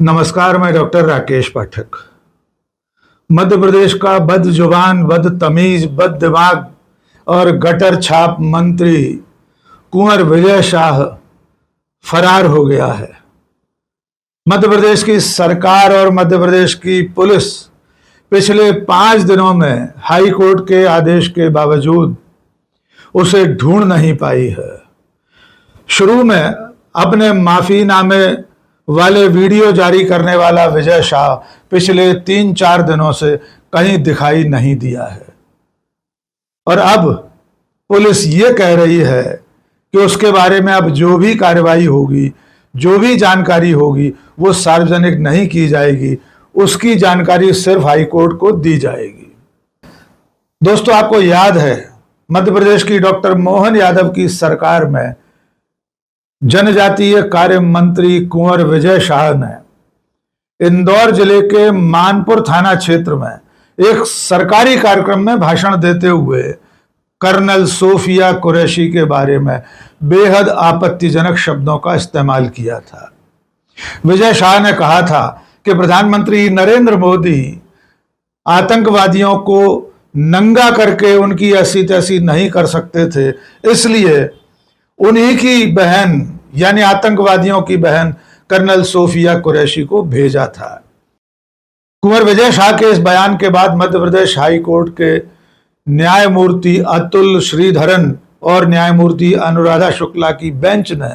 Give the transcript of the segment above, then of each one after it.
नमस्कार, मैं डॉक्टर राकेश पाठक। मध्य प्रदेश का बदजुबान, बदतमीज, बददिमाग और गटर छाप मंत्री कुंवर विजय शाह फरार हो गया है। मध्य प्रदेश की सरकार और मध्य प्रदेश की पुलिस पिछले 5 दिनों में हाई कोर्ट के आदेश के बावजूद उसे ढूंढ नहीं पाई है। शुरू में अपने माफीनामे वाले वीडियो जारी करने वाला विजय शाह पिछले 3-4 दिनों से कहीं दिखाई नहीं दिया है और अब पुलिस ये कह रही है कि उसके बारे में अब जो भी कार्रवाई होगी, जो भी जानकारी होगी, वो सार्वजनिक नहीं की जाएगी। उसकी जानकारी सिर्फ हाईकोर्ट को दी जाएगी। दोस्तों, आपको याद है मध्य प्रदेश की डॉक्टर मोहन यादव की सरकार में जनजातीय कार्य मंत्री कुंवर विजय शाह ने इंदौर जिले के मानपुर थाना क्षेत्र में एक सरकारी कार्यक्रम में भाषण देते हुए कर्नल सोफिया कुरैशी के बारे में बेहद आपत्तिजनक शब्दों का इस्तेमाल किया था। विजय शाह ने कहा था कि प्रधानमंत्री नरेंद्र मोदी आतंकवादियों को नंगा करके उनकी ऐसी तैसी नहीं कर सकते थे, इसलिए उन्हीं की बहन यानी आतंकवादियों की बहन कर्नल सोफिया कुरैशी को भेजा था। कुंवर विजय शाह के इस बयान के बाद मध्य प्रदेश हाई कोर्ट के न्यायमूर्ति अतुल श्रीधरन और न्यायमूर्ति अनुराधा शुक्ला की बेंच ने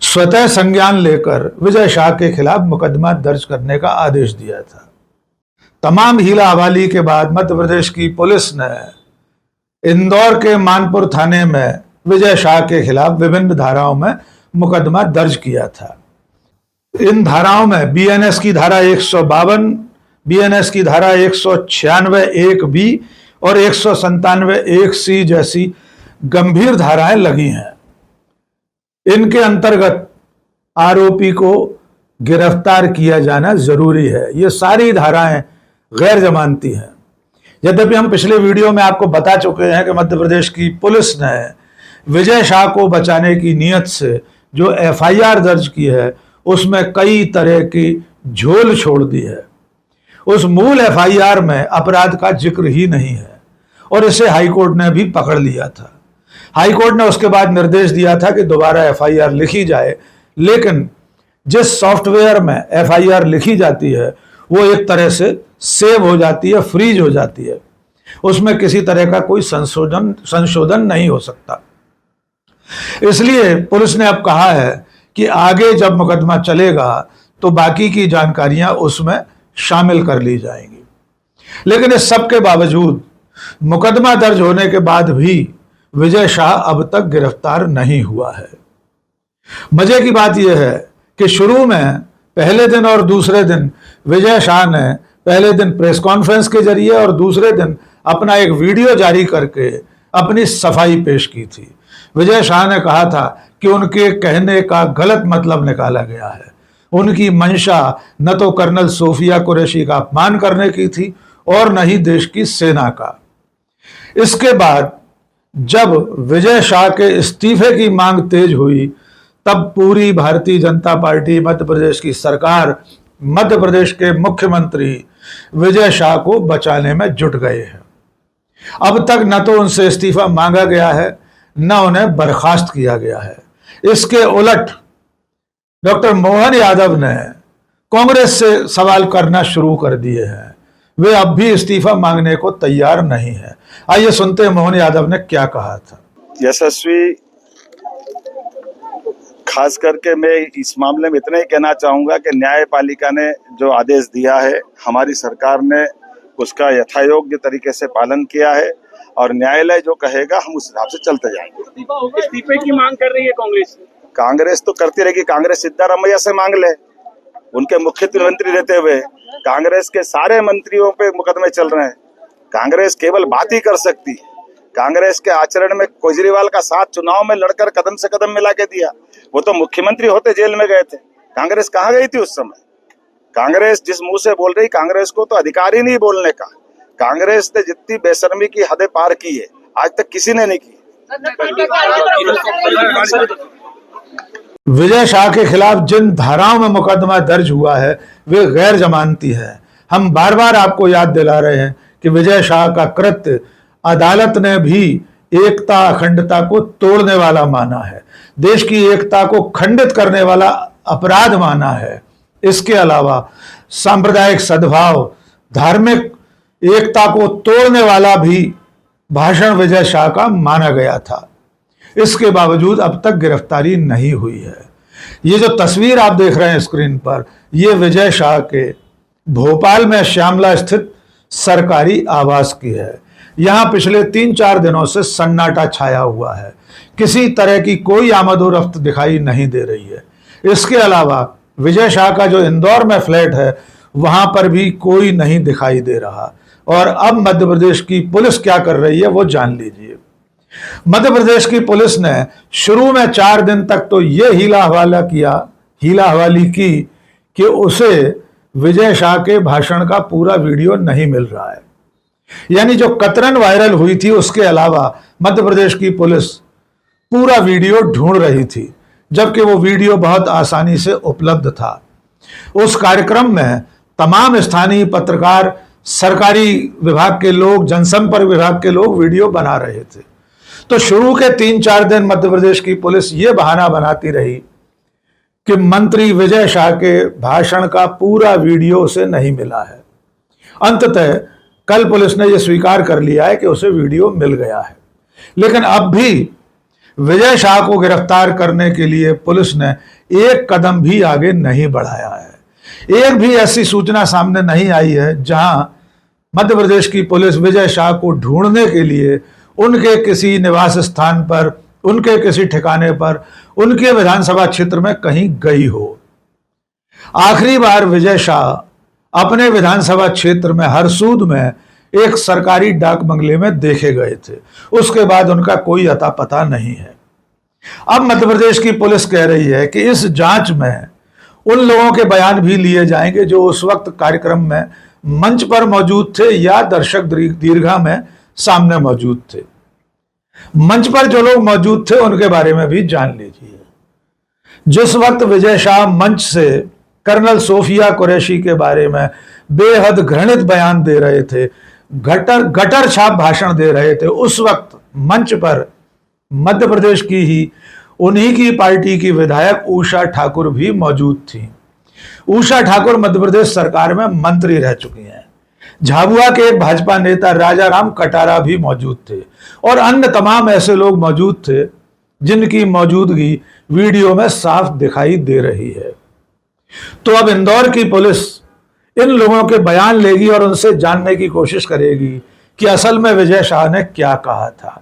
स्वतः संज्ञान लेकर विजय शाह के खिलाफ मुकदमा दर्ज करने का आदेश दिया था। तमाम हीला हवाली के बाद मध्य प्रदेश की पुलिस ने इंदौर के मानपुर थाने में विजय शाह के खिलाफ विभिन्न धाराओं में मुकदमा दर्ज किया था। इन धाराओं में बीएनएस की धारा 152, बीएनएस की धारा 196(1)(b) और 197(1)(c) जैसी गंभीर धाराएं लगी हैं। इनके अंतर्गत आरोपी को गिरफ्तार किया जाना जरूरी है। ये सारी धाराएं गैर जमानती हैं। यद्यपि हम पिछले वीडियो में आपको बता चुके हैं कि मध्य प्रदेश की पुलिस ने विजय शाह को बचाने की नीयत से जो एफआईआर दर्ज की है उसमें कई तरह की झोल छोड़ दी है। उस मूल एफआईआर में अपराध का जिक्र ही नहीं है और इसे हाईकोर्ट ने भी पकड़ लिया था। हाईकोर्ट ने उसके बाद निर्देश दिया था कि दोबारा एफआईआर लिखी जाए, लेकिन जिस सॉफ्टवेयर में एफआईआर लिखी जाती है वो एक तरह से सेव हो जाती है, फ्रीज हो जाती है। उसमें किसी तरह का कोई संशोधन नहीं हो सकता। इसलिए पुलिस ने अब कहा है कि आगे जब मुकदमा चलेगा तो बाकी की जानकारियां उसमें शामिल कर ली जाएंगी। लेकिन इस सब के बावजूद मुकदमा दर्ज होने के बाद भी विजय शाह अब तक गिरफ्तार नहीं हुआ है। मजे की बात यह है कि शुरू में पहले दिन और दूसरे दिन विजय शाह ने पहले दिन प्रेस कॉन्फ्रेंस के जरिए और दूसरे दिन अपना एक वीडियो जारी करके अपनी सफाई पेश की थी। विजय शाह ने कहा था कि उनके कहने का गलत मतलब निकाला गया है। उनकी मंशा न तो कर्नल सोफिया कुरैशी का अपमान करने की थी और न ही देश की सेना का। इसके बाद जब विजय शाह के इस्तीफे की मांग तेज हुई तब पूरी भारतीय जनता पार्टी, मध्य प्रदेश की सरकार, मध्य प्रदेश के मुख्यमंत्री विजय शाह को बचाने में जुट गए हैं। अब तक न तो उनसे इस्तीफा मांगा गया है न उन्हें बर्खास्त किया गया है। इसके उलट डॉक्टर मोहन यादव ने कांग्रेस से सवाल करना शुरू कर दिए हैं। वे अब भी इस्तीफा मांगने को तैयार नहीं है। आइए सुनते हैं मोहन यादव ने क्या कहा था। यशस्वी, खास करके मैं इस मामले में इतना ही कहना चाहूंगा कि न्यायपालिका ने जो आदेश दिया है, हमारी सरकार ने उसका यथायोग्य तरीके से पालन किया है और न्यायालय जो कहेगा हम उस हिसाब से चलते जाएंगे। इस्तीफे की मांग कर रही है कांग्रेस। कांग्रेस तो करती रहेगी। कांग्रेस सिद्धारमैया से मांग ले, उनके मुख्यमंत्री रहते हुए कांग्रेस के सारे मंत्रियों पे मुकदमे चल रहे हैं। कांग्रेस केवल बात ही कर सकती है। कांग्रेस के आचरण में केजरीवाल का साथ चुनाव में लड़कर कदम से कदम मिला के दिया। वो तो मुख्यमंत्री होते जेल में गए थे। कांग्रेस कहाँ गई थी उस समय? कांग्रेस जिस मुंह से बोल रही, कांग्रेस को तो अधिकार ही नहीं बोलने का। कांग्रेस ने जितनी बेशर्मी की हदें पार की है आज तक किसी ने नहीं की। विजय शाह के खिलाफ जिन धाराओं में मुकदमा दर्ज हुआ है वे गैर जमानती है। हम बार बार आपको याद दिला रहे हैं कि विजय शाह का कृत्य अदालत ने भी एकता अखंडता को तोड़ने वाला माना है, देश की एकता को खंडित करने वाला अपराध माना है। इसके अलावा सांप्रदायिक सद्भाव, धार्मिक एकता को तोड़ने वाला भी भाषण विजय शाह का माना गया था। इसके बावजूद अब तक गिरफ्तारी नहीं हुई है। ये जो तस्वीर आप देख रहे हैं स्क्रीन पर, ये विजय शाह के भोपाल में श्यामला स्थित सरकारी आवास की है। यहां पिछले 3-4 दिनों से सन्नाटा छाया हुआ है, किसी तरह की कोई आमदोरफ्त दिखाई नहीं दे रही है। इसके अलावा विजय शाह का जो इंदौर में फ्लैट है वहां पर भी कोई नहीं दिखाई दे रहा। और अब मध्य प्रदेश की पुलिस क्या कर रही है वो जान लीजिए। मध्य प्रदेश की पुलिस ने शुरू में 4 दिन तक तो ये हीला हवाली की कि उसे विजय शाह के भाषण का पूरा वीडियो नहीं मिल रहा है। यानी जो कतरन वायरल हुई थी उसके अलावा मध्य प्रदेश की पुलिस पूरा वीडियो ढूंढ रही थी, जबकि वो वीडियो बहुत आसानी से उपलब्ध था। उस कार्यक्रम में तमाम स्थानीय पत्रकार, सरकारी विभाग के लोग, जनसंपर्क विभाग के लोग वीडियो बना रहे थे। तो शुरू के 3-4 दिन मध्य प्रदेश की पुलिस ये बहाना बनाती रही कि मंत्री विजय शाह के भाषण का पूरा वीडियो उसे नहीं मिला है। अंततः कल पुलिस ने यह स्वीकार कर लिया है कि उसे वीडियो मिल गया है। लेकिन अब भी विजय शाह को गिरफ्तार करने के लिए पुलिस ने एक कदम भी आगे नहीं बढ़ाया है। एक भी ऐसी सूचना सामने नहीं आई है जहां मध्य प्रदेश की पुलिस विजय शाह को ढूंढने के लिए उनके किसी निवास स्थान पर, उनके किसी ठिकाने पर, उनके विधानसभा क्षेत्र में कहीं गई हो। आखिरी बार विजय शाह अपने विधानसभा क्षेत्र में हरसूद में एक सरकारी डाक बंगले में देखे गए थे। उसके बाद उनका कोई अता पता नहीं है। अब मध्य प्रदेश की पुलिस कह रही है कि इस जांच में उन लोगों के बयान भी लिए जाएंगे जो उस वक्त कार्यक्रम में मंच पर मौजूद थे या दर्शक दीर्घा में सामने मौजूद थे। मंच पर जो लोग मौजूद थे उनके बारे में भी जान लीजिए। जिस वक्त विजय शाह मंच से कर्नल सोफिया कुरैशी के बारे में बेहद घृणित बयान दे रहे थे, गटर छाप भाषण दे रहे थे, उस वक्त मंच पर मध्य प्रदेश की ही उन्हीं की पार्टी की विधायक उषा ठाकुर भी मौजूद थी। उषा ठाकुर मध्य प्रदेश सरकार में मंत्री रह चुकी हैं। झाबुआ के एक भाजपा नेता राजाराम कटारा भी मौजूद थे और अन्य तमाम ऐसे लोग मौजूद थे जिनकी मौजूदगी वीडियो में साफ दिखाई दे रही है। तो अब इंदौर की पुलिस इन लोगों के बयान लेगी और उनसे जानने की कोशिश करेगी कि असल में विजय शाह ने क्या कहा था।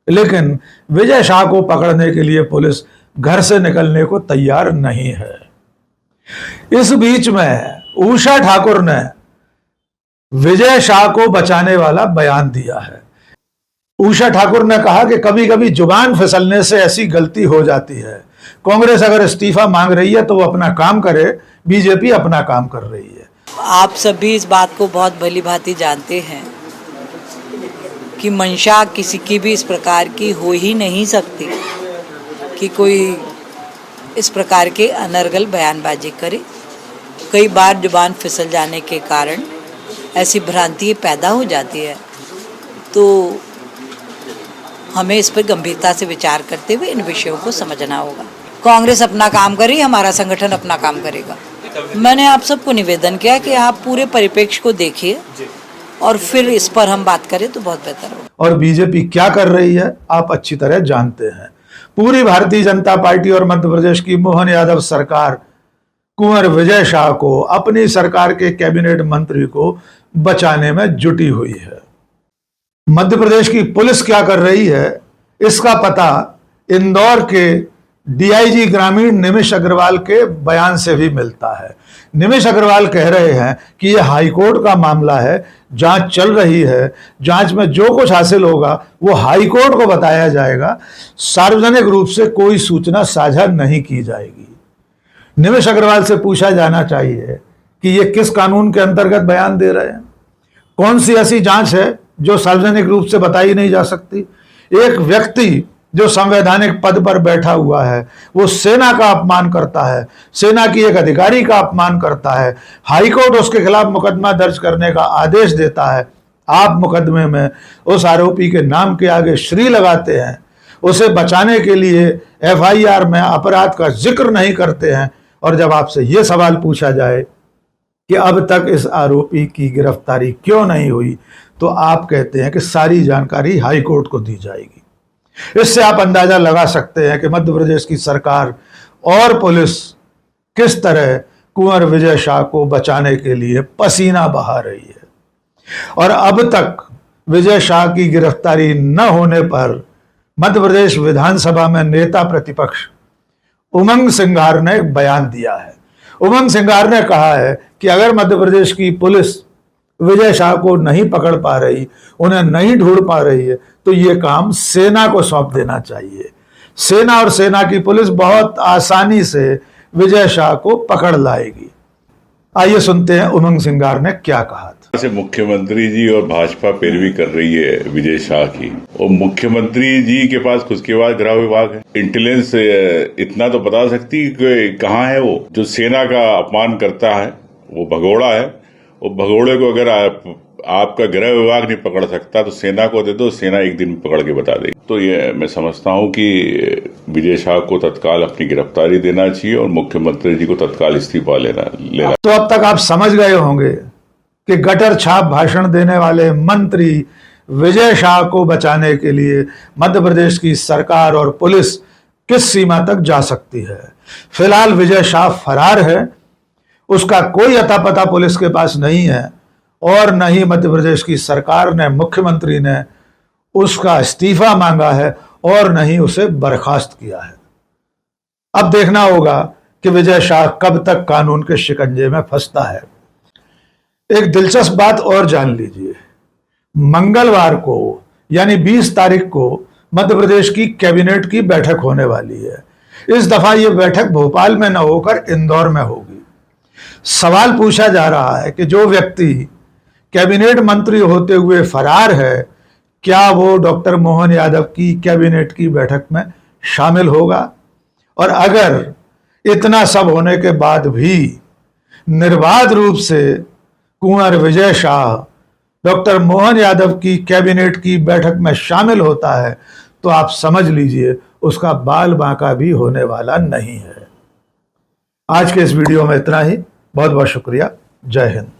लेकिन विजय शाह को पकड़ने के लिए पुलिस घर से निकलने को तैयार नहीं है। इस बीच में उषा ठाकुर ने विजय शाह को बचाने वाला बयान दिया है। उषा ठाकुर ने कहा कि कभी कभी जुबान फिसलने से ऐसी गलती हो जाती है। कांग्रेस अगर इस्तीफा मांग रही है तो वो अपना काम करे, बीजेपी अपना काम कर रही है। आप सभी इस बात को बहुत भली भांति जानते हैं कि मंशा किसी की भी इस प्रकार की हो ही नहीं सकती कि कोई इस प्रकार के अनर्गल बयानबाजी करे। कई बार जुबान फिसल जाने के कारण ऐसी भ्रांति पैदा हो जाती है, तो हमें इस पर गंभीरता से विचार करते हुए इन विषयों को समझना होगा। कांग्रेस अपना काम करे, हमारा संगठन अपना काम करेगा। मैंने आप सबको निवेदन किया कि आप पूरे परिप्रेक्ष्य को देखिए और फिर इस पर हम बात करें तो बहुत बेहतर होगा। और बीजेपी क्या कर रही है आप अच्छी तरह जानते हैं। पूरी भारतीय जनता पार्टी और मध्य प्रदेश की मोहन यादव सरकार कुंवर विजय शाह को, अपनी सरकार के कैबिनेट मंत्री को बचाने में जुटी हुई है। मध्य प्रदेश की पुलिस क्या कर रही है इसका पता इंदौर के डीआईजी ग्रामीण निमिष अग्रवाल के बयान से भी मिलता है। निमिष अग्रवाल कह रहे हैं कि यह हाईकोर्ट का मामला है, जांच चल रही है, जांच में जो कुछ हासिल होगा वो हाईकोर्ट को बताया जाएगा, सार्वजनिक रूप से कोई सूचना साझा नहीं की जाएगी। निमिष अग्रवाल से पूछा जाना चाहिए कि ये किस कानून के अंतर्गत बयान दे रहे हैं, कौन सी ऐसी जांच है जो सार्वजनिक रूप से बताई नहीं जा सकती। एक व्यक्ति जो संवैधानिक पद पर बैठा हुआ है वो सेना का अपमान करता है, सेना की एक अधिकारी का अपमान करता है, हाईकोर्ट उसके खिलाफ मुकदमा दर्ज करने का आदेश देता है, आप मुकदमे में उस आरोपी के नाम के आगे श्री लगाते हैं, उसे बचाने के लिए एफआईआर में अपराध का जिक्र नहीं करते हैं, और जब आपसे ये सवाल पूछा जाए कि अब तक इस आरोपी की गिरफ्तारी क्यों नहीं हुई, तो आप कहते हैं कि सारी जानकारी हाईकोर्ट को दी जाएगी। इससे आप अंदाजा लगा सकते हैं कि मध्य प्रदेश की सरकार और पुलिस किस तरह कुंवर विजय शाह को बचाने के लिए पसीना बहा रही है। और अब तक विजय शाह की गिरफ्तारी न होने पर मध्य प्रदेश विधानसभा में नेता प्रतिपक्ष उमंग सिंघार ने एक बयान दिया है। उमंग सिंघार ने कहा है कि अगर मध्य प्रदेश की पुलिस विजय शाह को नहीं पकड़ पा रही, उन्हें नहीं ढूंढ पा रही है, तो ये काम सेना को सौंप देना चाहिए। सेना और सेना की पुलिस बहुत आसानी से विजय शाह को पकड़ लाएगी। आइए सुनते हैं उमंग सिंघार ने क्या कहा था। से मुख्यमंत्री जी और भाजपा पैरवी कर रही है विजय शाह की, और मुख्यमंत्री जी के पास खुद के पास गृह विभाग है, इंटेलिजेंस इतना तो बता सकती कि कहाँ है वो जो सेना का अपमान करता है, वो भगोड़ा है। वो भगोड़े को अगर आपका गृह विभाग नहीं पकड़ सकता तो सेना को दे दो, सेना एक दिन पकड़ के बता देगी। तो ये मैं समझता हूँ कि विजय शाह को तत्काल अपनी गिरफ्तारी देना चाहिए और मुख्यमंत्री जी को तत्काल इस्तीफा लेना। तो अब तक आप समझ गए होंगे कि गटर छाप भाषण देने वाले मंत्री विजय शाह को बचाने के लिए मध्य प्रदेश की सरकार और पुलिस किस सीमा तक जा सकती है। फिलहाल विजय शाह फरार है, उसका कोई अता पता पुलिस के पास नहीं है, और न ही मध्य प्रदेश की सरकार ने, मुख्यमंत्री ने उसका इस्तीफा मांगा है और न ही उसे बर्खास्त किया है। अब देखना होगा कि विजय शाह कब तक कानून के शिकंजे में फंसता है। एक दिलचस्प बात और जान लीजिए, मंगलवार को यानी 20 तारीख को मध्य प्रदेश की कैबिनेट की बैठक होने वाली है। इस दफा यह बैठक भोपाल में न होकर इंदौर में होगी। सवाल पूछा जा रहा है कि जो व्यक्ति कैबिनेट मंत्री होते हुए फरार है, क्या वो डॉक्टर मोहन यादव की कैबिनेट की बैठक में शामिल होगा? और अगर इतना सब होने के बाद भी निर्बाध रूप से कुंवर विजय शाह डॉक्टर मोहन यादव की कैबिनेट की बैठक में शामिल होता है, तो आप समझ लीजिए उसका बाल बांका भी होने वाला नहीं है। आज के इस वीडियो में इतना ही। बहुत बहुत शुक्रिया। जय हिंद।